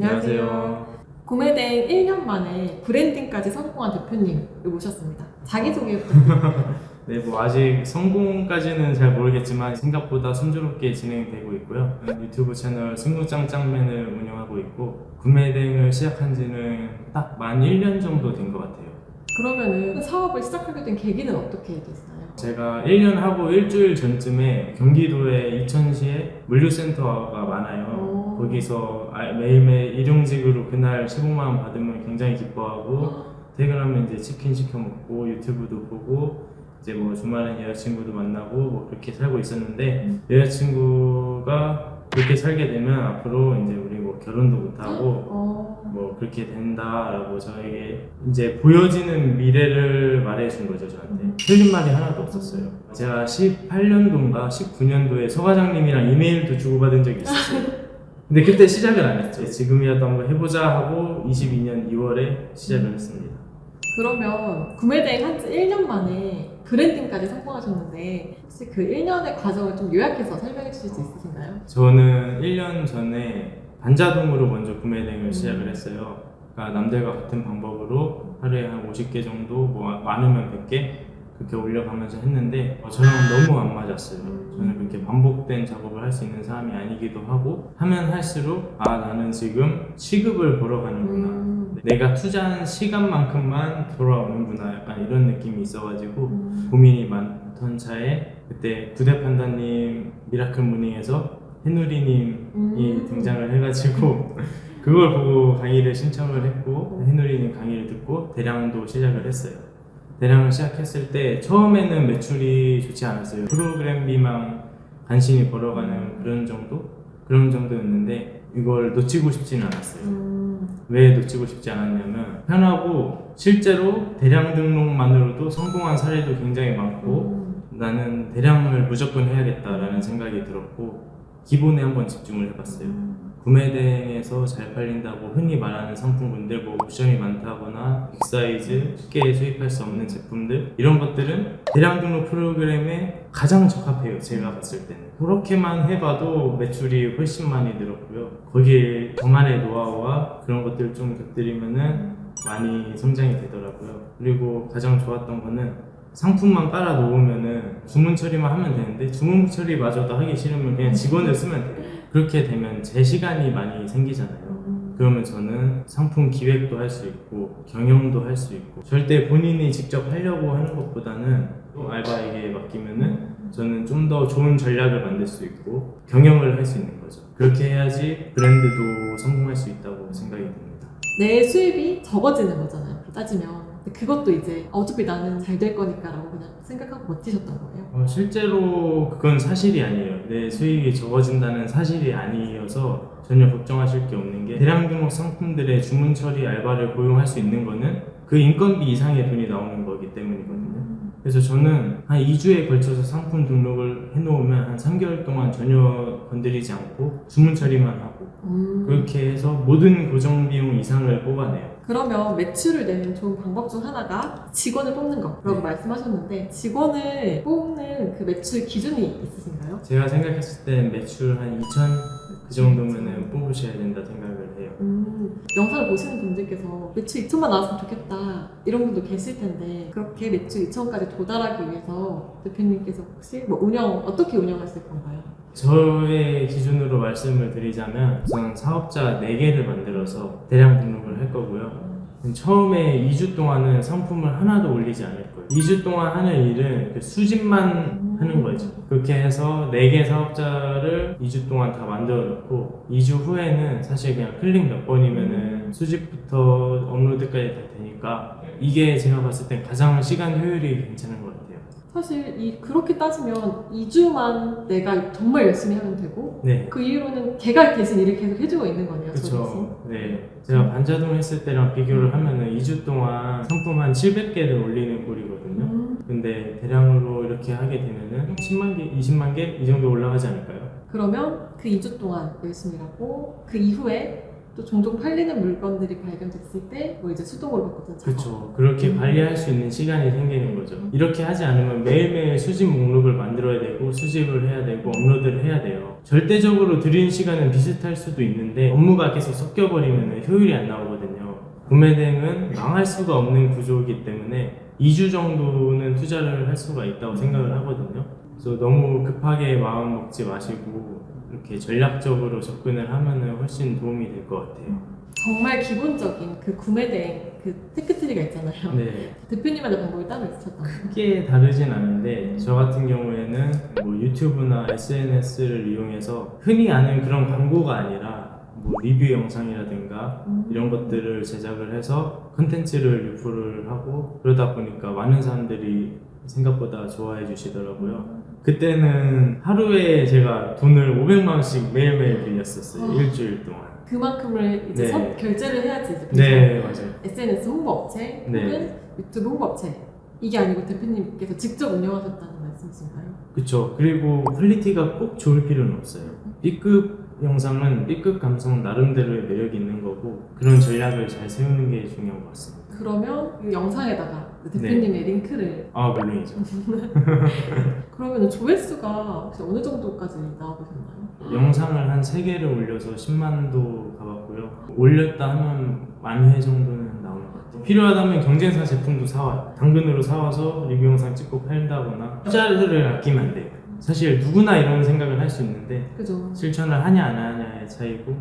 안녕하세요. 구매된 1년 만에 브랜딩까지 성공한 대표님을 모셨습니다. 자기소개 부탁드립니다. 네, 뭐 아직 성공까지는 잘 모르겠지만 생각보다 순조롭게 진행되고 있고요. 유튜브 채널 승부짱짱맨을 운영하고 있고 구매 대행을 시작한 지는 딱 만 1년 정도 된 것 같아요. 그러면은 사업을 시작하게 된 계기는 어떻게 됐나요? 제가 1년 하고 일주일 전쯤에 경기도의 이천시에 물류센터가 많아요. 거기서 매일매일 일용직으로 그날 15만 원 받으면 굉장히 기뻐하고 퇴근하면 이제 치킨 시켜 먹고 유튜브도 보고 이제 뭐 주말엔 여자친구도 만나고 뭐 그렇게 살고 있었는데 여자친구가 그렇게 살게 되면 앞으로 이제 우리 뭐 결혼도 못하고 뭐 그렇게 된다라고 저에게 이제 보여지는 미래를 말해준 거죠. 저한테 틀린 말이 하나도 없었어요. 제가 18년도인가 19년도에 서 과장님이랑 이메일도 주고받은 적이 있었어요. 근데 그때 시작을 안 했죠. 지금이라도 한번 해보자 하고 22년 2월에 시작을 했습니다. 그러면 구매대행 한 지 1년 만에 브랜딩까지 성공하셨는데 혹시 그 1년의 과정을 좀 요약해서 설명해 주실 수 있으신가요? 저는 1년 전에 반자동으로 먼저 구매 대행을 시작을 했어요. 그러니까 남들과 같은 방법으로 하루에 한 50개 정도, 뭐 많으면 100개 그렇게 올려가면서 했는데 저랑 너무 안 맞았어요. 저는 그렇게 반복된 작업을 할 수 있는 사람이 아니기도 하고 하면 할수록 나는 지금 시급을 벌어 가는구나. 내가 투자한 시간만큼만 돌아오는구나. 약간 이런 느낌이 있어가지고 고민이 많던 차에 그때 부대 판단님 미라클 모닝에서 해누리님이 등장을 해가지고 그걸 보고 강의를 신청을 했고 해누리님 강의를 듣고 대량도 시작을 했어요. 대량을 시작했을 때 처음에는 매출이 좋지 않았어요. 프로그램비만 간신히 벌어가는 그런 정도였는데 이걸 놓치고 싶지는 않았어요. 왜 놓치고 싶지 않았냐면 편하고 실제로 대량 등록만으로도 성공한 사례도 굉장히 많고 나는 대량을 무조건 해야겠다라는 생각이 들었고 기본에 한번 집중을 해봤어요. 구매 대행에서 잘 팔린다고 흔히 말하는 상품군들, 뭐 옵션이 많다거나 빅사이즈, 쉽게 수입할 수 없는 제품들 이런 것들은 대량 등록 프로그램에 가장 적합해요. 제가 봤을 때는 그렇게만 해봐도 매출이 훨씬 많이 늘었고요. 거기에 저만의 노하우와 그런 것들을 좀 곁들이면은 많이 성장이 되더라고요. 그리고 가장 좋았던 거는 상품만 깔아 놓으면은 주문 처리만 하면 되는데 주문 처리마저도 하기 싫으면 그냥 직원을 쓰면 돼요. 그렇게 되면 제 시간이 많이 생기잖아요. 그러면 저는 상품 기획도 할 수 있고 경영도 할 수 있고 절대 본인이 직접 하려고 하는 것보다는 또 알바에게 맡기면은 저는 좀 더 좋은 전략을 만들 수 있고 경영을 할 수 있는 거죠. 그렇게 해야지 브랜드도 성공할 수 있다고 생각이 듭니다. 내 수입이 적어지는 거잖아요. 따지면. 근데 그것도 이제 어차피 나는 잘 될 거니까 라고 그냥 생각하고 버티셨던 거예요? 실제로 그건 사실이 아니에요. 내 수익이 적어진다는 사실이 아니어서 전혀 걱정하실 게 없는 게 대량 등록 상품들의 주문 처리 알바를 고용할 수 있는 거는 그 인건비 이상의 돈이 나오는 거기 때문이거든요. 그래서 저는 한 2주에 걸쳐서 상품 등록을 해놓으면 한 3개월 동안 전혀 건드리지 않고 주문 처리만 하고 그렇게 해서 모든 고정 비용 이상을 뽑아내요. 그러면 매출을 내는 좋은 방법 중 하나가 직원을 뽑는 거라고 말씀하셨는데 직원을 뽑는 그 매출 기준이 있으신가요? 제가 생각했을 땐 매출 한 2천 그 정도면은 뽑으셔야 된다 생각을 해요. 영상을 보시는 분들께서 매출 2천만 나왔으면 좋겠다 이런 분도 계실 텐데 그렇게 매출 2천까지 도달하기 위해서 대표님께서 혹시 뭐 어떻게 운영하실 건가요? 저의 기준으로 말씀을 드리자면 우선 사업자 4개를 만들어서 대량 등록을 할 거고요. 처음에 2주 동안은 상품을 하나도 올리지 않을 거예요. 2주 동안 하는 일은 그 수집만 하는 거죠. 그렇게 해서 4개 사업자를 2주 동안 다 만들어 놓고 2주 후에는 사실 그냥 클릭 몇 번이면은 수집부터 업로드까지 다 되니까 이게 제가 봤을 땐 가장 시간 효율이 괜찮은 것 같아요. 사실 그렇게 따지면 2주만 내가 정말 열심히 하면 되고 네. 그 이후로는 걔가 대신 일을 계속 해주고 있는 거네요. 그렇죠. 네. 제가 반자동 했을 때랑 비교를 하면은 2주 동안 상품 한 700개를 올리는 꼴이거든요. 근데 대량으로 이렇게 하게 되면은 10만 개, 20만 개 이 정도 올라가지 않을까요? 그러면 그 2주 동안 열심히 일하고 그 이후에 또 종종 팔리는 물건들이 발견됐을 때 뭐 이제 수동으로 바꾸는 작업. 그렇죠. 그렇게 관리할 수 있는 시간이 생기는 거죠. 이렇게 하지 않으면 매일매일 수집 목록을 만들어야 되고 수집을 해야 되고 업로드를 해야 돼요. 절대적으로 들이는 시간은 비슷할 수도 있는데 업무가 계속 섞여버리면 효율이 안 나오거든요. 구매 대행은 망할 수가 없는 구조이기 때문에 2주 정도는 투자를 할 수가 있다고 생각을 하거든요. 그래서 너무 급하게 마음 먹지 마시고 이렇게 전략적으로 접근을 하면은 훨씬 도움이 될 것 같아요. 정말 기본적인 그 구매 대행 그 테크트리가 있잖아요. 네. 대표님만의 방법이 따로 있으셨다고요? 크게 다르진 않은데 저 같은 경우에는 뭐 유튜브나 SNS를 이용해서 흔히 아는 그런 광고가 아니라 뭐 리뷰 영상이라든가 이런 것들을 제작을 해서 컨텐츠를 유포를 하고 그러다 보니까 많은 사람들이 생각보다 좋아해 주시더라고요. 그때는 하루에 제가 돈을 500만 원씩 매일매일 빌렸었어요. 일주일 동안. 그만큼을 이제 네. 결제를 해야지 이제 네, 맞아요. SNS 홍보업체 네. 혹은 유튜브 홍보업체 이게 아니고 대표님께서 직접 운영하셨다는 말씀이신가요? 그쵸. 그리고 퀄리티가 꼭 좋을 필요는 없어요. B급 영상은 B급 감성 나름대로의 매력이 있는 거고 그런 전략을 잘 세우는 게 중요한 것 같습니다. 그러면 그 영상에다가 그 대표님의 링크를 아, 물론이죠. 그러면 조회수가 혹시 어느 정도까지 나와보셨나요? 영상을 한 3개를 올려서 10만도 가봤고요. 올렸다 하면 10,000회 정도는 나오는 것 같아요. 필요하다면 경쟁사 제품도 사와요. 당근으로 사와서 리뷰 영상 찍고 팔다거나 투자를 아끼면 안 돼요. 사실 누구나 이런 생각을 할 수 있는데 그죠. 실천을 하냐 안 하냐의 차이고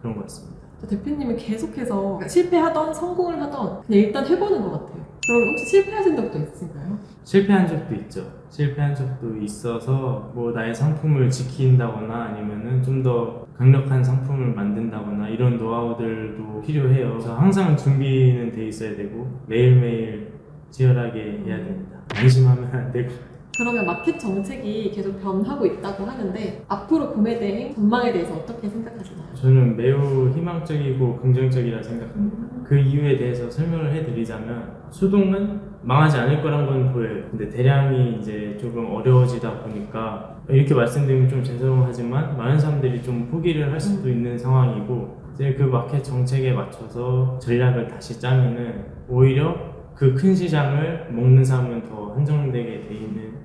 그런 것 같습니다. 대표님은 계속해서 실패하던 성공을 하던 그냥 일단 해보는 것 같아요. 그럼 혹시 실패하신 적도 있으신가요? 실패한 적도 있죠. 실패한 적도 있어서 뭐 나의 상품을 지킨다거나 아니면은 좀 더 강력한 상품을 만든다거나 이런 노하우들도 필요해요. 그래서 항상 준비는 돼 있어야 되고 매일매일 치열하게 해야 됩니다. 안심하면 안 되고. 그러면 마켓 정책이 계속 변하고 있다고 하는데 앞으로 구매 대행 전망에 대해서 어떻게 생각하시나요? 저는 매우 희망적이고 긍정적이라 생각합니다. 그 이유에 대해서 설명을 해드리자면 수동은 망하지 않을 거란 건 보여요. 근데 대량이 이제 조금 어려워지다 보니까 이렇게 말씀드리면 좀 죄송하지만 많은 사람들이 좀 포기를 할 수도 있는 상황이고 이제 그 마켓 정책에 맞춰서 전략을 다시 짜면은 오히려 그 큰 시장을 먹는 사람은 더 한정되게 돼 있는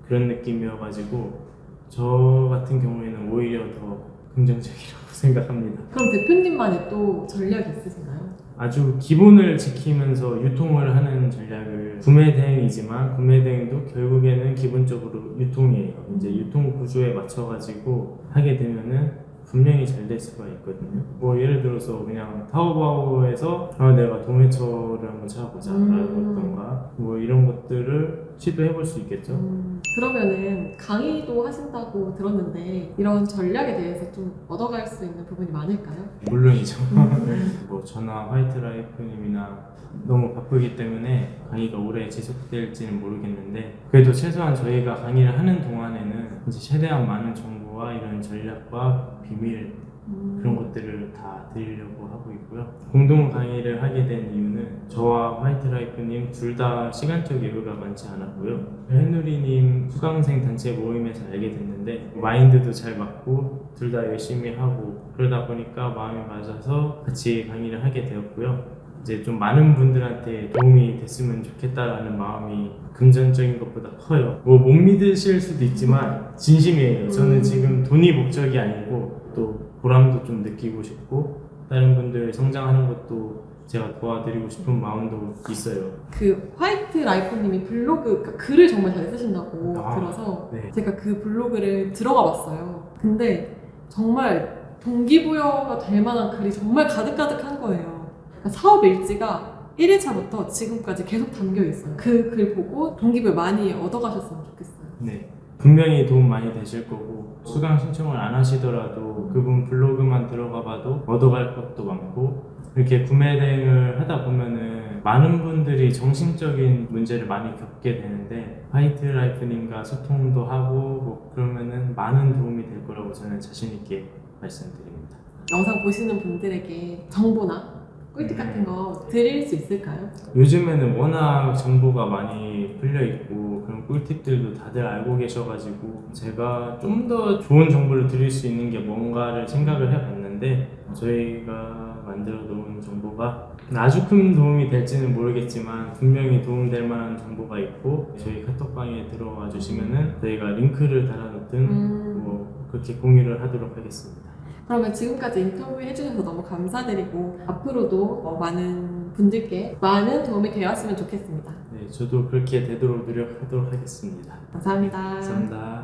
그런 느낌이어가지고 저 같은 경우에는 오히려 더 긍정적이라고 생각합니다. 그럼 대표님만의 또 전략이 있으신가요? 아주 기본을 지키면서 유통을 하는 전략을 구매 대행이지만 구매 대행도 결국에는 기본적으로 유통이에요. 이제 유통 구조에 맞춰가지고 하게 되면은 분명히 잘 될 수가 있거든요. 뭐 예를 들어서 그냥 타오바오에서 내가 도매처를 한번 찾아보자 라던가 뭐 이런 것들을 시도해 볼 수 있겠죠. 그러면은 강의도 하신다고 들었는데 이런 전략에 대해서 좀 얻어갈 수 있는 부분이 많을까요? 물론이죠. 뭐 저나 화이트라이프님이나 너무 바쁘기 때문에 강의가 오래 지속될지는 모르겠는데 그래도 최소한 저희가 강의를 하는 동안에는 이제 최대한 많은 정보와 이런 전략과 비밀 그런 것들을 다 드리려고 하고 있고요. 공동 강의를 하게 된 이유는 저와 화이트라이프님 둘 다 시간적 여유가 많지 않았고요. 해누리님 수강생 단체 모임에서 알게 됐는데 마인드도 잘 맞고 둘 다 열심히 하고 그러다 보니까 마음이 맞아서 같이 강의를 하게 되었고요. 이제 좀 많은 분들한테 도움이 됐으면 좋겠다라는 마음이 금전적인 것보다 커요. 뭐 못 믿으실 수도 있지만 진심이에요. 저는 지금 돈이 목적이 아니고 또 보람도 좀 느끼고 싶고 다른 분들 성장하는 것도 제가 도와드리고 싶은 마음도 있어요. 그 화이트 라이프님이 블로그 그러니까 글을 정말 잘 쓰신다고 들어서 네. 제가 그 블로그를 들어가 봤어요. 근데 정말 동기부여가 될 만한 글이 정말 가득가득한 거예요. 그러니까 사업 일지가 1일차부터 지금까지 계속 담겨 있어요. 그 글 보고 동기부여 많이 얻어가셨으면 좋겠어요. 네. 분명히 도움 많이 되실 거고 수강 신청을 안 하시더라도 그분 블로그만 들어가 봐도 얻어갈 것도 많고 이렇게 구매 대행을 하다 보면은 많은 분들이 정신적인 문제를 많이 겪게 되는데 화이트라이프님과 소통도 하고 뭐 그러면은 많은 도움이 될 거라고 저는 자신 있게 말씀드립니다. 영상 보시는 분들에게 정보나 꿀팁 같은 거 드릴 수 있을까요? 요즘에는 워낙 정보가 많이 풀려 있고 그런 꿀팁들도 다들 알고 계셔가지고 제가 좀 더 좋은 정보를 드릴 수 있는 게 뭔가를 생각을 해봤는데 저희가 만들어 놓은 정보가 아주 큰 도움이 될지는 모르겠지만 분명히 도움될 만한 정보가 있고 저희 카톡방에 들어와 주시면은 저희가 링크를 달아놓든 뭐 그렇게 공유를 하도록 하겠습니다. 그러면 지금까지 인터뷰 해주셔서 너무 감사드리고 앞으로도 많은 분들께 많은 도움이 되었으면 좋겠습니다. 네, 저도 그렇게 되도록 노력하도록 하겠습니다. 감사합니다. 감사합니다.